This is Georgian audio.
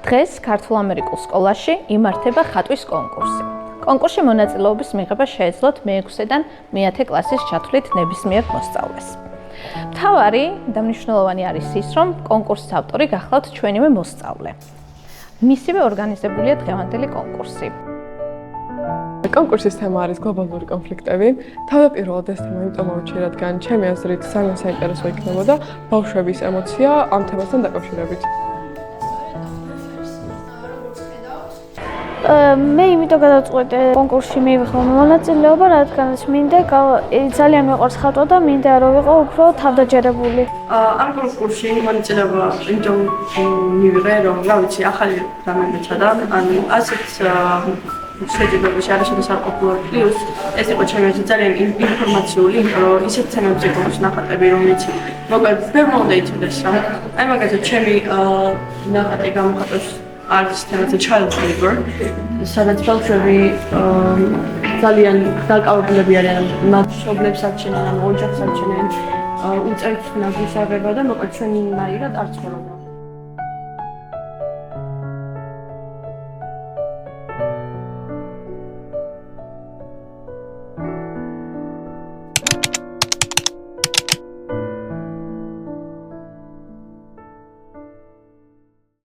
დღეს ქართულ-ამერიკულ სკოლაში იმართება ხატვის კონკურსი. კონკურსში მონაწილეობის მიღება შეეძლოთ მე-6-დან მე-10 კლასის ჩათვლით ნებისმიერ მოსწავლეს. მთავარი და მნიშვნელოვანი არის ის, რომ კონკურსის ავტორი გახლავთ ჩვენივე მოსწავლე. მისივე ორგანიზებულია დღევანდელი კონკურსი. კონკურსის თემა არის გლობალური კონფლიქტები. თავდაპირველად ეს თემა იმიტომ მოვიჩი, რადგან ჩემი აზრით ძალიან საინტერესო იქნებოდა ბავშვების ემოცია ამ თემასთან დაკავშირებით. მე იმიტომ გადავწყვეტე კონკურსში მივიღო მონაწილეობა, რადგანაც მინდა ძალიან მეყვარს ხატვა და მინდა რომ ვიყო უფრო თავდაჯერებული. ამ კონკურსში მონაწილეობა იმიტომ მივიღე, რომ რა ვიცი, ახალი რამე მეცადა, ანუ ასეთ შეჯიბრებაში არაშენს არ ყოფილა პლუს ეს იყო ჩემთვის ძალიან ინფორმაციული, იმიტომ რომ ისეთ თემებზე გვაქვს ნახატები, რომელიც მოკლედ ვერ მომდა იცოდეს რა. აი მაგალითად ჩემი ნახატი გამოხატავს არის თემაზე child labor, სადაც ბავშვები ძალიან დაკავებულები არიან მშობლებს არჩენენ, ან ოჯახს არჩენენ, უწევთ ნაგვის აღება და მოკლედ ჩვენნაირად არ ცხოვრობენ.